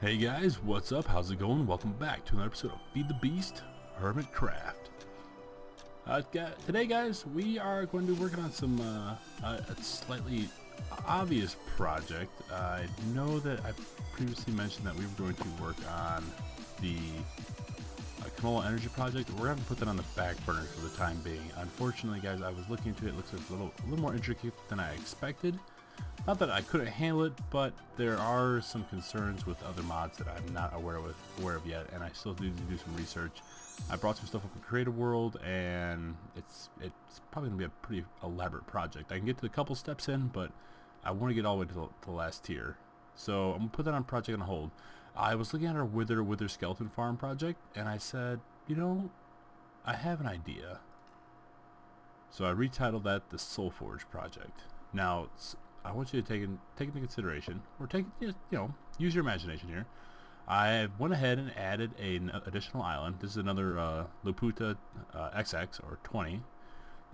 Hey guys, what's up? How's it going? Welcome back to another episode of Feed the Beast, Hermitcraft. Today guys, we are going to be working on some a slightly obvious project. I know that I previously mentioned that we were going to work on the canola energy project. We're going to put that on the back burner for the time being. Unfortunately guys, I was looking into it. It looks like a little more intricate than I expected. Not that I couldn't handle it, but there are some concerns with other mods that I'm not aware of yet, and I still need to do some research. I brought some stuff up in Creative World, and it's probably gonna be a pretty elaborate project. I can get to a couple steps in, but I want to get all the way to the last tier. So I'm gonna put that on project on hold. I was looking at our Wither skeleton farm project, and I said, you know, I have an idea. So I retitled that the Soul Forge project. Now I want you to take into consideration, or use your imagination here. I went ahead and added an additional island. This is another Laputa XX or 20,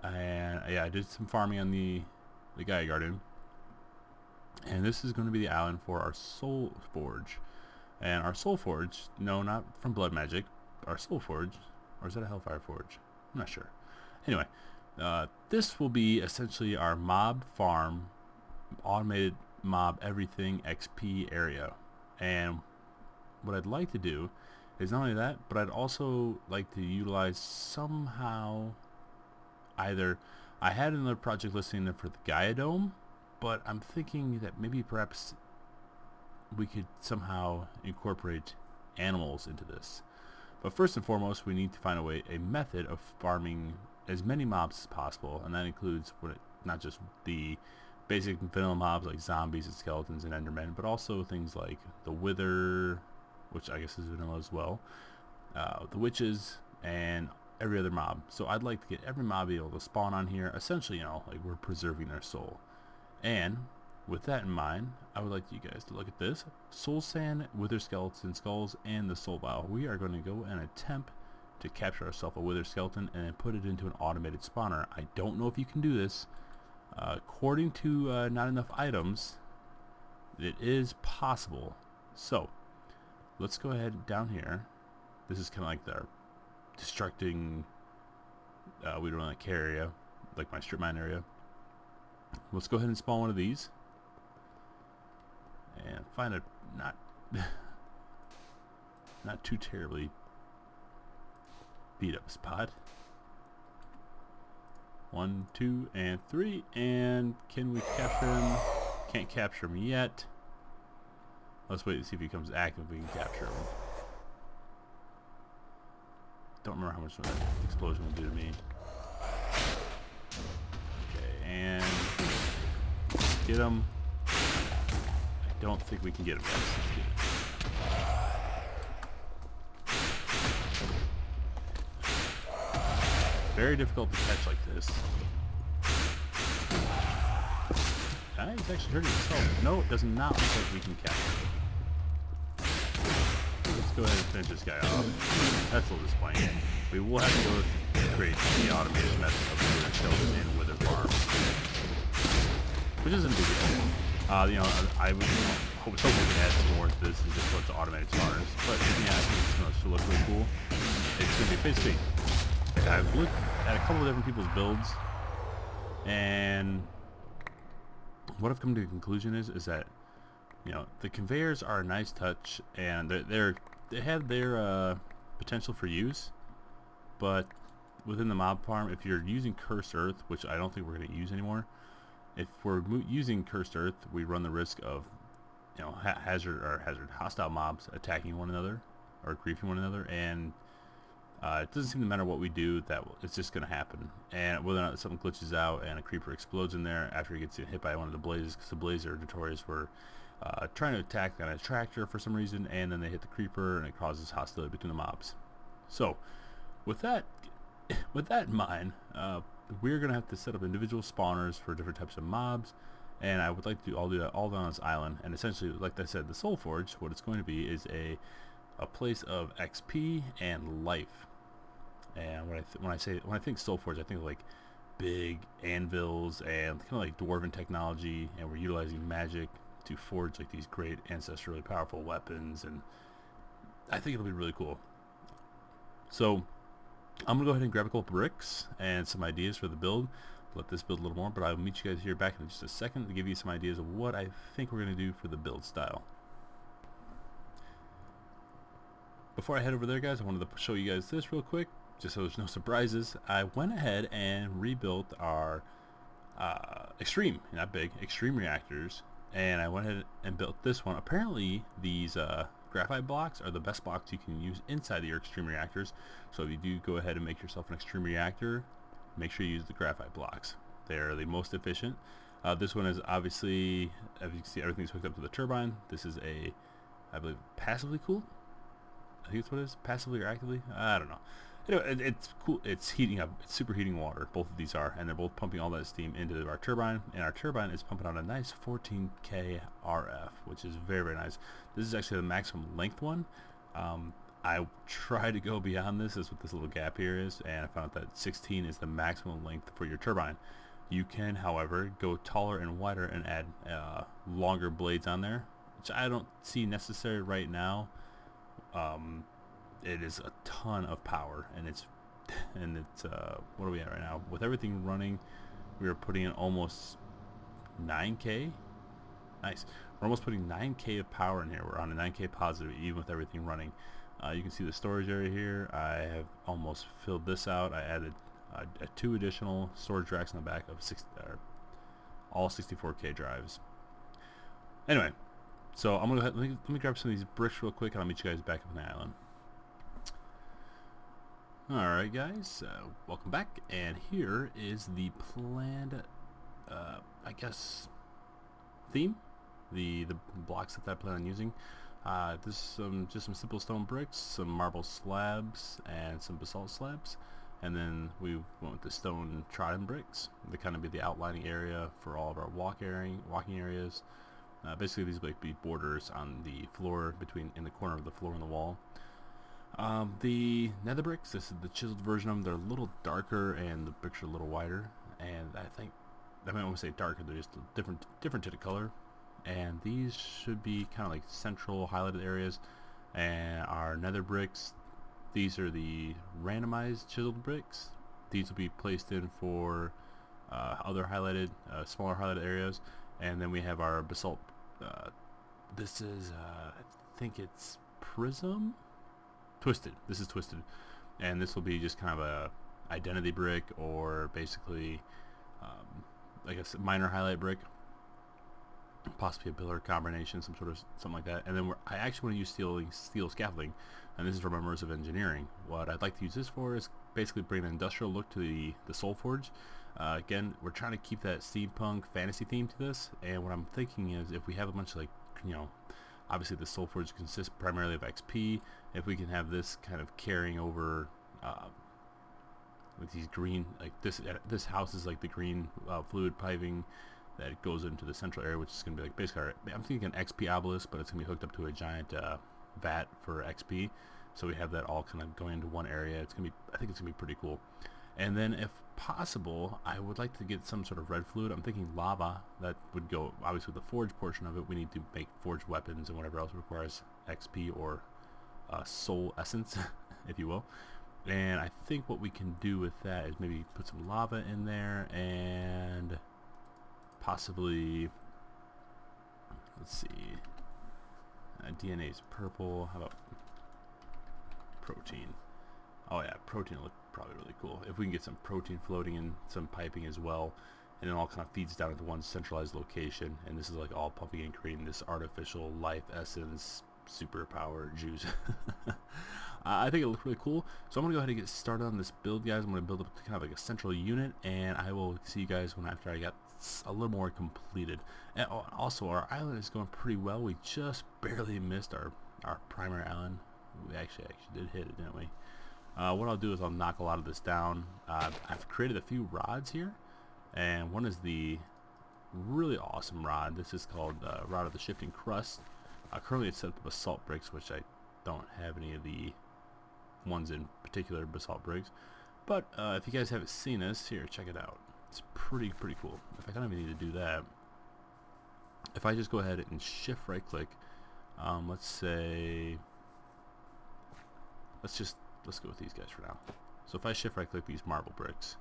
and yeah, I did some farming on the Gaia Garden, and this is going to be the island for our Soul Forge. And our Soul Forge, no, not from Blood Magic, our Soul Forge, or is that a Hellfire Forge? I'm not sure. Anyway, this will be essentially our mob farm, automated mob everything XP area. And what I'd like to do is not only that, but I'd also like to utilize somehow, either I had another project listing for the Gaia Dome, but I'm thinking that maybe perhaps we could somehow incorporate animals into this. But first and foremost, we need to find a method of farming as many mobs as possible, and that includes not just the basic vanilla mobs like zombies and skeletons and endermen, but also things like the Wither, which I guess is vanilla as well, the witches, and every other mob. So I'd like to get every mob able to spawn on here, essentially, like we're preserving their soul. And with that in mind, I would like you guys to look at this: soul sand, wither skeleton skulls, and the soul vial. We are going to go and attempt to capture ourselves a wither skeleton and then put it into an automated spawner. I don't know if you can do this. According to Not Enough Items, it is possible. So let's go ahead down here. This is kind of like the destructing we don't really care area, like my strip mine area. Let's go ahead and spawn one of these and find a not too terribly beat up spot. 1, 2, and 3, and can we capture him? Can't capture him yet. Let's wait to see if he becomes active. We can capture him. Don't remember how much that explosion will do to me. Okay, and get him. I don't think we can get him. Very difficult to catch like this. He's actually hurting himself. No, it does not look like we can capture him. Let's go ahead and finish this guy off. That's a little disappointing. We will have to go create the automated method of wither skeleton and wither farm, which isn't a big deal. I was hoping we could add some more to this and just put the automated spawners. But yeah, I think it's going to look really cool. It's going to be basically, I've looked at a couple of different people's builds, and what I've come to the conclusion is that the conveyors are a nice touch, and they have their potential for use, but within the mob farm, if you're using cursed earth, which I don't think we're going to use anymore, if we're using cursed earth, we run the risk of hostile mobs attacking one another or griefing one another, and it doesn't seem to matter what we do, it's just going to happen. And whether or not something glitches out and a creeper explodes in there after he gets hit by one of the blazes, because the blazes are notorious for trying to attack on a tractor for some reason, and then they hit the creeper and it causes hostility between the mobs. So with that in mind, we're going to have to set up individual spawners for different types of mobs, and I would like to do that all on this island. And essentially, like I said, the Soul Forge, what it's going to be is a place of XP and life. And when I think Soul Forge, I think of like big anvils and kind of like dwarven technology, and we're utilizing magic to forge like these great ancestrally powerful weapons, and I think it'll be really cool. So I'm gonna go ahead and grab a couple bricks and some ideas for the build. Let this build a little more, but I'll meet you guys here back in just a second to give you some ideas of what I think we're gonna do for the build style. Before I head over there, guys, I wanted to show you guys this real quick, just so there's no surprises. I went ahead and rebuilt our extreme, not big, extreme reactors, and I went ahead and built this one. Apparently, these graphite blocks are the best blocks you can use inside of your extreme reactors. So if you do go ahead and make yourself an extreme reactor, make sure you use the graphite blocks. They're the most efficient. This one is obviously, as you can see, everything's hooked up to the turbine. This is a, I believe, passively cooled. I think that's what it is. Passively or actively? I don't know. Anyway, it's cool. It's heating up. It's superheating water. Both of these are, and they're both pumping all that steam into our turbine. And our turbine is pumping out a nice 14K RF, which is very, very nice. This is actually the maximum length one. I tried to go beyond this. Is what this little gap here is, and I found out that 16 is the maximum length for your turbine. You can, however, go taller and wider and add longer blades on there, which I don't see necessary right now. It is a ton of power, and it's what are we at right now? With everything running, we are putting in almost 9K. Nice. We're almost putting 9K of power in here. We're on a 9K positive, even with everything running. You can see the storage area here. I have almost filled this out. I added 2 additional storage racks in the back of all 64K drives. Anyway, so I'm gonna go ahead, let me grab some of these bricks real quick, and I'll meet you guys back up on the island. Alright guys, welcome back, and here is the planned, I guess, theme, the blocks that I plan on using. This is just some simple stone bricks, some marble slabs, and some basalt slabs, and then we went with the stone trodden bricks to kind of be the outlining area for all of our walking areas. Basically, these will be borders on the floor, in the corner of the floor and the wall. The nether bricks, this is the chiseled version of them. They're a little darker and the bricks are a little wider, and I think, I might want to say darker, they're just a different tint of color. And these should be kind of like central highlighted areas. And our nether bricks, these are the randomized chiseled bricks. These will be placed in for other highlighted, smaller highlighted areas. And then we have our basalt. This is, I think it's prism? Twisted. This is twisted. And this will be just kind of a identity brick, or basically, I guess, minor highlight brick. Possibly a pillar combination, something like that. And then I actually want to use steel scaffolding, and this is from immersive engineering. What I'd like to use this for is basically bring an industrial look to the Soul Forge. Again, we're trying to keep that steampunk fantasy theme to this, and what I'm thinking is, if we have a bunch of, like, obviously the Soul Forge consists primarily of XP. If we can have this kind of carrying over with these green, like this house is like the green fluid piping that goes into the central area, which is going to be like basically I'm thinking an XP obelisk, but it's going to be hooked up to a giant vat for XP. So we have that all kind of going into one area. It's going to be, I think it's going to be pretty cool. And then if possible, I would like to get some sort of red fluid. I'm thinking lava. That would go, obviously with the forge portion of it, we need to make forged weapons and whatever else requires XP or soul essence, if you will. And I think what we can do with that is maybe put some lava in there, and possibly, let's see, DNA is purple. How about protein? Oh yeah, protein will look probably really cool. If we can get some protein floating in some piping as well, and it all kind of feeds down into one centralized location, and this is like all pumping and creating this artificial life essence superpower juice. I think it looks really cool. So I'm gonna go ahead and get started on this build, guys. I'm gonna build up to kind of like a central unit, and I will see you guys after I got a little more completed. And also, our island is going pretty well. We just barely missed our primary island. We actually did hit it, didn't we? What I'll do is I'll knock a lot of this down. I've created a few rods here, and one is the really awesome rod. This is called Rod of the Shifting Crust. Currently it's set up with basalt bricks, which I don't have any of the ones in particular basalt bricks. But if you guys haven't seen this, here, check it out. It's pretty cool. In fact, I don't even need to do that. if I just go ahead and shift right click, let's say, let's go with these guys for now. So if I shift right click these marble bricks,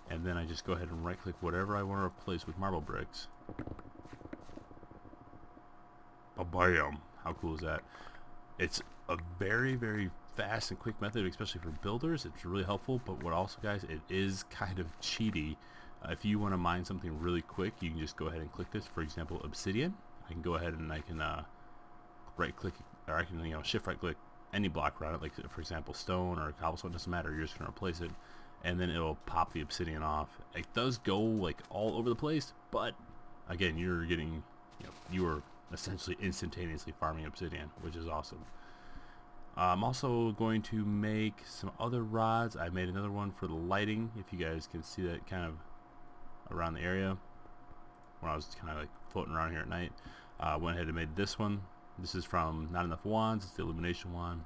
and then I just go ahead and right click whatever I want to replace with marble bricks. Bam! How cool is that? It's a very, very fast and quick method, especially for builders. It's really helpful, but what also, guys, it is kind of cheaty. If you want to mine something really quick, you can just go ahead and click this. For example, obsidian. I can go ahead and I can right click, or I can shift right click any block around it, like for example stone or cobblestone, doesn't matter, you're just going to replace it, and then it'll pop the obsidian off. It does go like all over the place, but again, you're getting, you are essentially instantaneously farming obsidian, which is awesome. I'm also going to make some other rods. I made another one for the lighting, if you guys can see that kind of around the area when I was kind of like floating around here at night. Went ahead and made this one. This is from Not Enough Wands. It's the illumination one.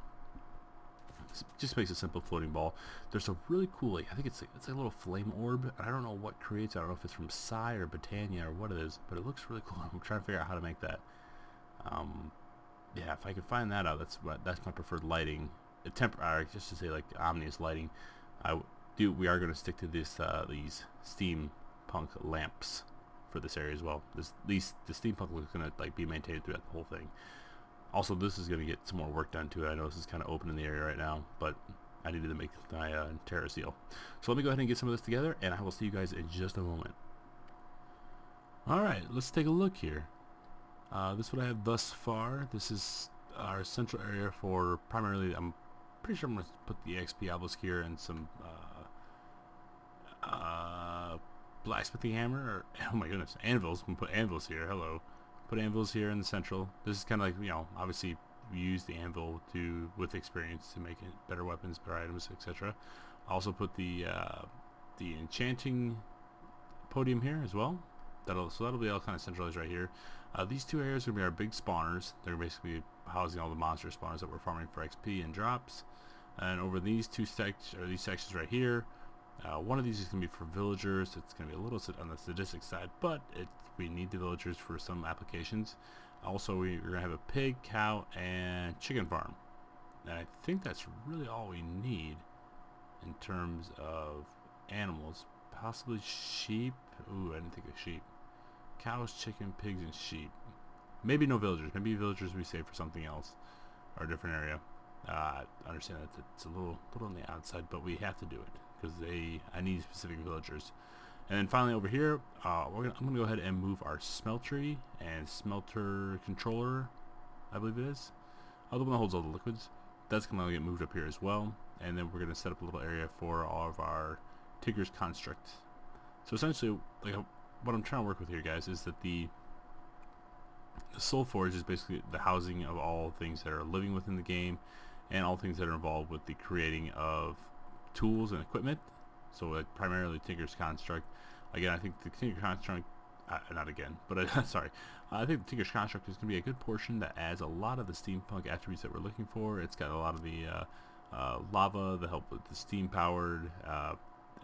It just makes a simple floating ball. There's a really cool, like, I think it's a little flame orb. I don't know what creates. I don't know if it's from Psy or Botania or what it is, but it looks really cool. I'm trying to figure out how to make that. Yeah, if I can find that out, that's my preferred lighting. Temporary, just to say, like omnious lighting. We are going to stick to this these steampunk lamps for this area as well. The steampunk looks going to like be maintained throughout the whole thing. Also, this is going to get some more work done to it. I know this is kind of open in the area right now, but I needed to make my terra seal. So let me go ahead and get some of this together, and I will see you guys in just a moment. Alright, let's take a look here. This is what I have thus far. This is our central area for primarily, I'm pretty sure I'm going to put the XP obelisk here and some blacksmithing hammer, or, oh my goodness, anvils. I'm going to put anvils here. Hello. Put anvils here in the central. This is kind of like, obviously we use the anvil with experience to make it better weapons, better items, etc. I also put the enchanting podium here as well. So that'll be all kind of centralized right here. These two areas are going to be our big spawners. They're basically housing all the monster spawners that we're farming for XP and drops. And over these these sections right here, one of these is going to be for villagers. It's going to be a little on the sadistic side, but we need the villagers for some applications. Also, we're going to have a pig, cow, and chicken farm. And I think that's really all we need in terms of animals. Possibly sheep. Ooh, I didn't think of sheep. Cows, chicken, pigs, and sheep. Maybe no villagers. Maybe villagers we save for something else or a different area. I understand that it's a little on the outside, but we have to do it because I need specific villagers. And then finally over here, I'm gonna go ahead and move our smeltery and smelter controller, I believe it is. The one that holds all the liquids. That's gonna get moved up here as well. And then we're gonna set up a little area for all of our Tigger's construct. So essentially, like, what I'm trying to work with here, guys, is that the Soul Forge is basically the housing of all things that are living within the game, and all things that are involved with the creating of tools and equipment. So like primarily Tinker's Construct. Again, I think the Tinker's Construct, not again, but sorry, I think the Tinker's Construct is going to be a good portion that adds a lot of the steampunk attributes that we're looking for. It's got a lot of the lava that help with the steam-powered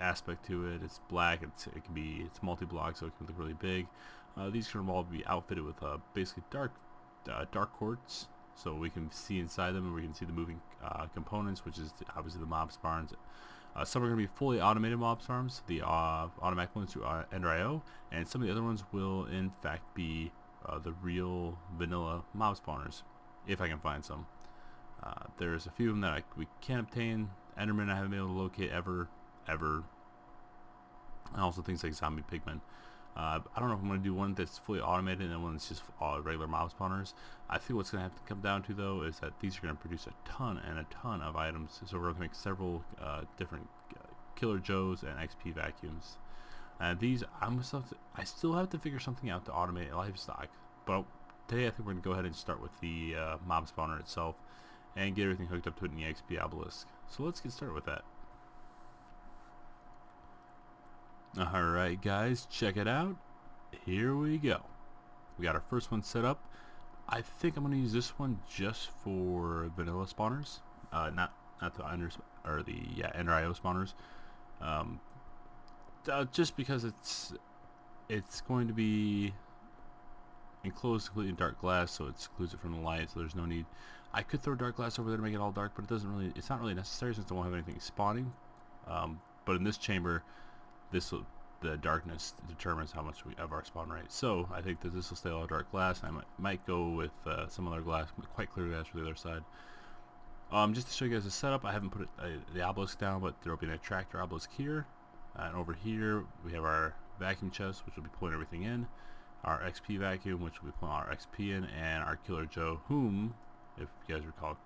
aspect to it. It's black. It's multi-block, so it can look really big. These can all be outfitted with basically dark quartz, so we can see inside them and we can see the moving components, which is obviously the mob spawns. Some are going to be fully automated mob farms, the automatic ones through Ender.io, and some of the other ones will in fact be the real vanilla mob spawners, if I can find some. There's a few of them that we can't obtain. Enderman I haven't been able to locate ever. And also things like zombie pigmen. I don't know if I'm going to do one that's fully automated and then one that's just regular mob spawners. I think what's going to have to come down to, though, is that these are going to produce a ton and a ton of items. So we're going to make several different Killer Joes and XP vacuums. And these, I still have to figure something out to automate livestock. But today I think we're going to go ahead and start with the mob spawner itself and get everything hooked up to it in the XP obelisk. So let's get started with that. Alright guys, check it out. Here we go. We got our first one set up. I think I'm going to use this one just for vanilla spawners. Not the Ender.io spawners. Just because it's going to be enclosed completely in dark glass, so it secludes it from the light, so there's no need. I could throw dark glass over there to make it all dark, but it doesn't really, it's not really necessary since I won't have anything spawning. But in this chamber, the darkness determines how much we have our spawn rate. So I think that this will stay all dark glass. I might go with some other glass, quite clear glass for the other side. Just to show you guys the setup, I haven't put the obelisk down, but there will be an attractor obelisk here. And over here we have our vacuum chest, which will be pulling everything in. Our XP vacuum, which will be pulling our XP in, and our Killer Joe, whom, if you guys recall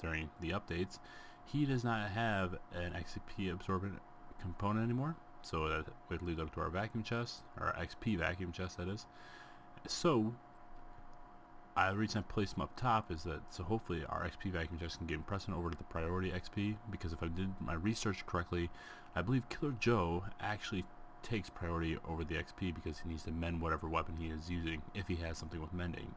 during the updates, he does not have an XP absorbent component anymore. So that would lead up to our vacuum chest, our XP vacuum chest, that is. So the reason I placed them up top is that so hopefully our XP vacuum chest can get precedent over to the priority XP, because if I did my research correctly, I believe Killer Joe actually takes priority over the XP because he needs to mend whatever weapon he is using if he has something with mending.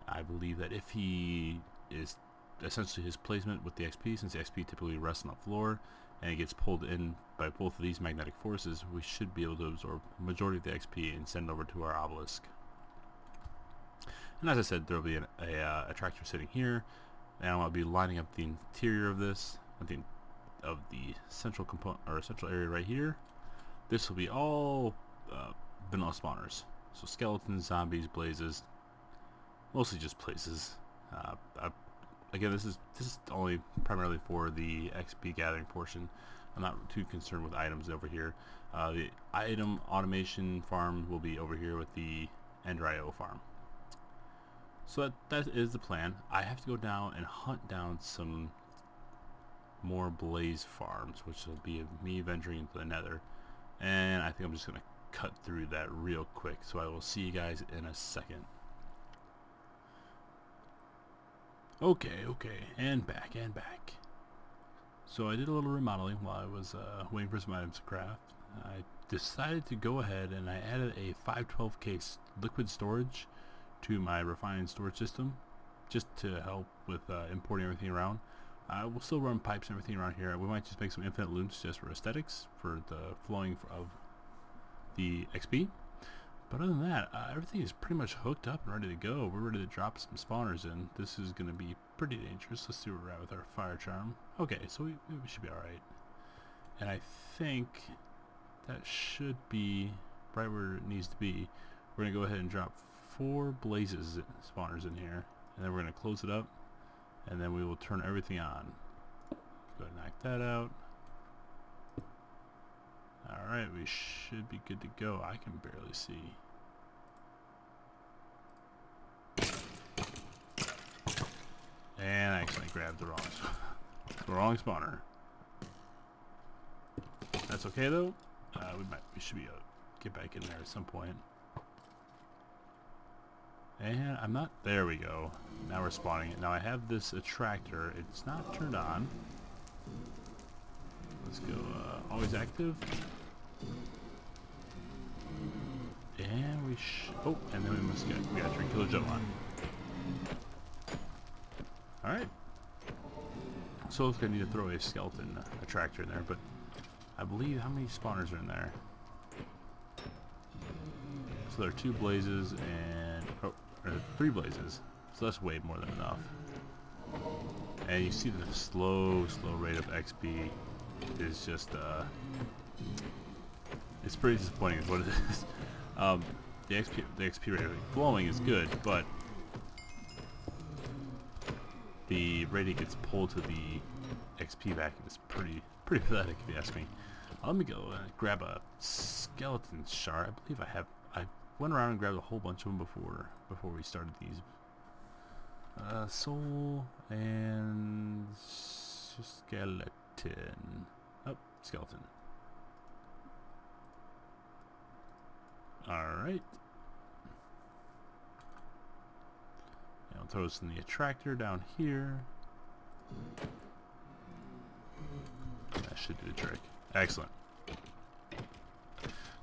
I believe that if he is essentially his placement with the XP, since the XP typically rests on the floor and it gets pulled in by both of these magnetic forces, we should be able to absorb the majority of the XP and send it over to our obelisk. And as I said, there will be a tractor sitting here, and I'll be lining up the interior of this, of the central component or central area right here. This will be all vanilla spawners, so skeletons, zombies, blazes, mostly just blazes. Again, this is only primarily for the XP gathering portion. I'm not too concerned with items over here. The item automation farm will be over here with the Ender IO farm. So that is the plan. I have to go down and hunt down some more blaze farms, which will be me venturing into the nether. And I think I'm just going to cut through that real quick. So I will see you guys in a second. Okay, and back. So I did a little remodeling while I was waiting for some items to craft. I decided to go ahead and I added a 512K liquid storage to my refined storage system, just to help with importing everything around. We'll still run pipes and everything around here. We might just make some infinite loops just for aesthetics, for the flowing of the XP. But other than that, everything is pretty much hooked up and ready to go. We're ready to drop some spawners in. This is going to be pretty dangerous. Let's see where we're at with our fire charm. Okay, so we should be alright. And I think that should be right where it needs to be. We're going to go ahead and drop 4 blazes spawners in here. And then we're going to close it up. And then we will turn everything on. Go ahead and knock that out. Alright, we should be good to go. I can barely see. And I accidentally grabbed the wrong spawner. That's okay though. We should be able to get back in there at some point. And I'm not. There we go. Now we're spawning it. Now I have this attractor. It's not turned on. Let's go. Always active. And we oh, and then we got Killer Joe on. Alright. So I need to throw a skeleton attractor in there, but I believe how many spawners are in there? So there are 2 blazes and 3 blazes. So that's way more than enough. And you see the slow rate of XP is just it's pretty disappointing is what it is. The XP rate flowing is good, but the rate it gets pulled to the XP vacuum is pretty pathetic if you ask me. Let me go and grab a skeleton shard. I believe I went around and grabbed a whole bunch of them before we started these. Soul and skeleton. Oh, skeleton. Alright. I'll throw this in the attractor down here. That should do the trick. Excellent.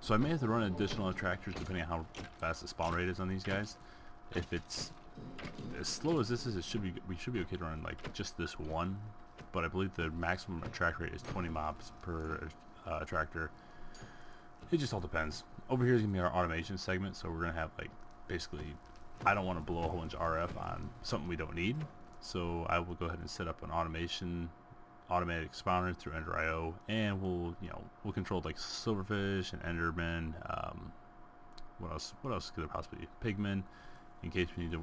So I may have to run additional attractors depending on how fast the spawn rate is on these guys. If it's as slow as this is, we should be okay to run like just this one. But I believe the maximum attract rate is 20 mobs per attractor. It just all depends. Over here is gonna be our automation segment, so we're gonna have like basically, I don't want to blow a whole bunch of RF on something we don't need. So I will go ahead and set up an automatic spawner through Ender.io, and we'll control like silverfish and enderman. What else could there possibly be? Pigmen, in case we need to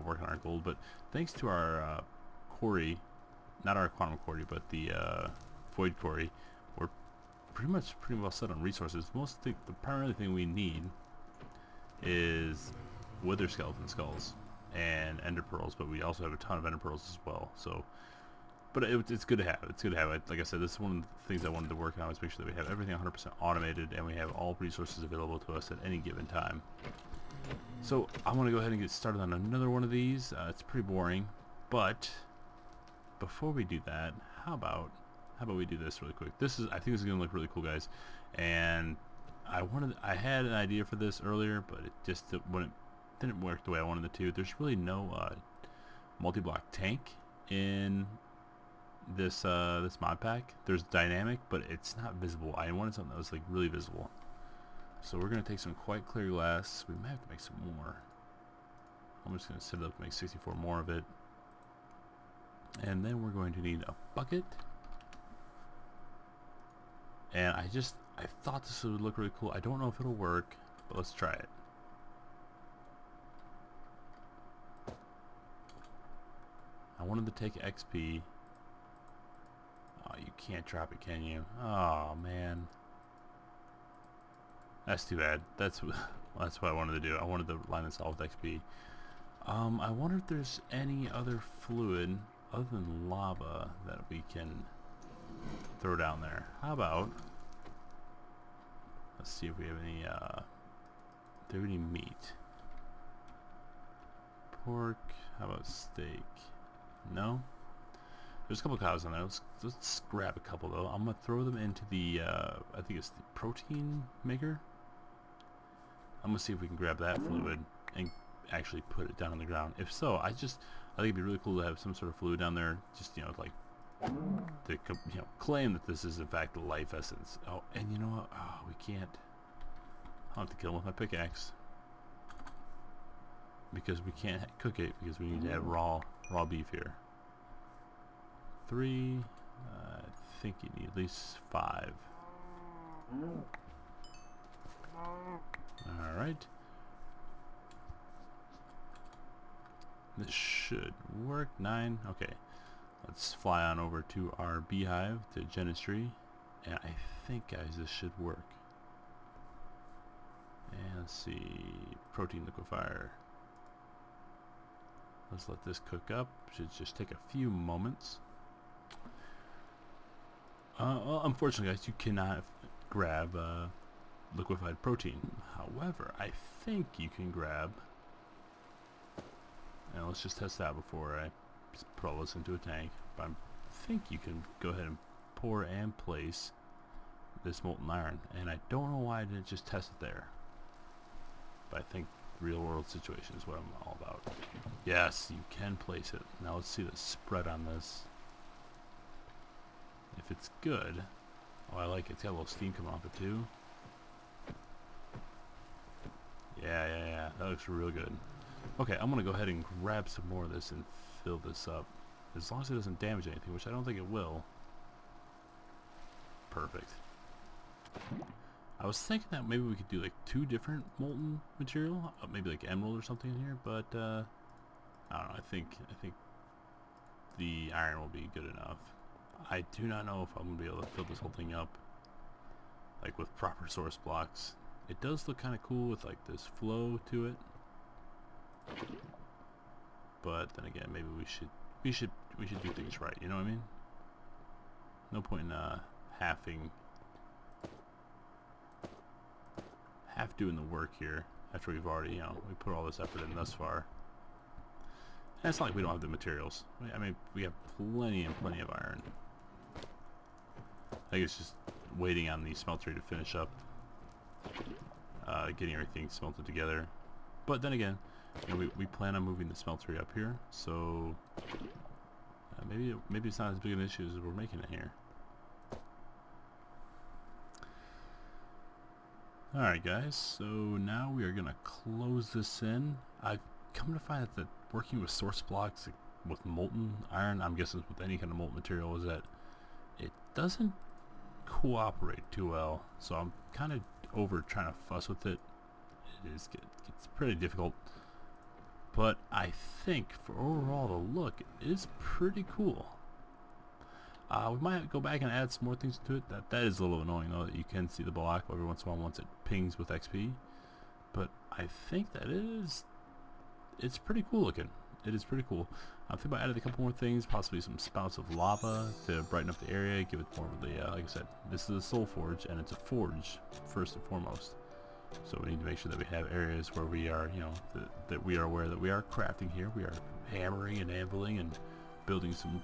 work on our gold. But thanks to our quarry, not our quantum quarry, but the void quarry, we're pretty well set on resources. The primary thing we need is wither skeleton skulls and ender pearls, but we also have a ton of ender pearls as well. So, but it's good to have. It's good to have. Like I said, this is one of the things I wanted to work on, was make sure that we have everything 100% automated and we have all resources available to us at any given time. So I want to go ahead and get started on another one of these. It's pretty boring, but before we do that, how about we do this really quick? I think this is gonna look really cool, guys. And I had an idea for this earlier, but it just didn't work the way I wanted it to. There's really no multi-block tank in this mod pack. There's dynamic, but it's not visible. I wanted something that was like really visible. So we're gonna take some quite clear glass. We might have to make some more. I'm just gonna set it up to make 64 more of it. And then we're going to need a bucket. And I thought this would look really cool. I don't know if it'll work, but let's try it. I wanted to take XP. Oh, you can't drop it, can you? Oh, man. That's too bad. That's what I wanted to do. I wanted to line this off with XP. I wonder if there's any other fluid other than lava that we can throw down there. How about, let's see if we have any do we have any meat? Pork. How about steak? No. There's a couple cows on there. Let's grab a couple though. I'm gonna throw them into the I think it's the protein maker. I'm gonna see if we can grab that fluid and actually put it down on the ground. If so, I think it'd be really cool to have some sort of fluid down there, just like to claim that this is in fact the life essence. Oh, and you know what? Oh, we can't. I'll have to kill him with my pickaxe because we can't cook it because we need to have raw beef here. 3. I think you need at least 5. All right. This should work. 9. Okay. Let's fly on over to our beehive to Genistry, and I think, guys, this should work. And let's see, protein liquefier. Let's let this cook up. Should just take a few moments. Well, unfortunately, guys, you cannot grab liquefied protein. However, I think you can grab. And let's just test that before I put all this into a tank. But I think you can go ahead and pour and place this molten iron. And I don't know why I didn't just test it there. But I think real world situation is what I'm all about. Yes, you can place it. Now let's see the spread on this. If it's good. Oh, I like it. It's got a little steam coming off it too. Yeah. That looks real good. Okay, I'm going to go ahead and grab some more of this and fill this up. As long as it doesn't damage anything, which I don't think it will. Perfect. I was thinking that maybe we could do like 2 different molten material, maybe like emerald or something in here, but I don't know. I think the iron will be good enough. I do not know if I'm gonna be able to fill this whole thing up like with proper source blocks. It does look kind of cool with like this flow to it, but then again, maybe we should do things right. You know what I mean? No point in half doing the work here after we've already, we put all this effort in thus far. And it's not like we don't have the materials. I mean, we have plenty of iron. I think it's just waiting on the smeltery to finish up getting everything smelted together. But then again, we plan on moving the smeltery up here, so maybe it's not as big an issue as we're making it here. Alright guys, so now we are going to close this in. I've come to find that working with source blocks with molten iron, I'm guessing with any kind of molten material, is that it doesn't cooperate too well. So I'm kind of over trying to fuss with it. It's pretty difficult. But I think for overall the look, it is pretty cool. We might go back and add some more things to it. That is a little annoying though, that you can see the block every once in a while once it pings with XP. But I think that it's pretty cool looking. It is pretty cool. I think I added a couple more things, possibly some spouts of lava to brighten up the area, give it more of the, like I said, this is a soul forge, and it's a forge first and foremost. So we need to make sure that we have areas where we are, you know, that we are aware that we are crafting here. We are hammering and anviling and building some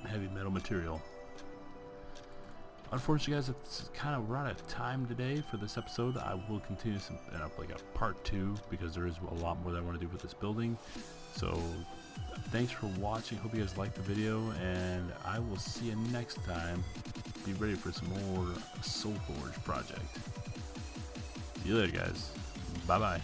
heavy metal material. Unfortunately guys, it's kind of run out of time today for this episode. I will continue some like a part 2 because there is a lot more that I want to do with this building. So thanks for watching. Hope you guys liked the video, and I will see you next time. Be ready for some more Soul Forge project. See you later guys. Bye bye.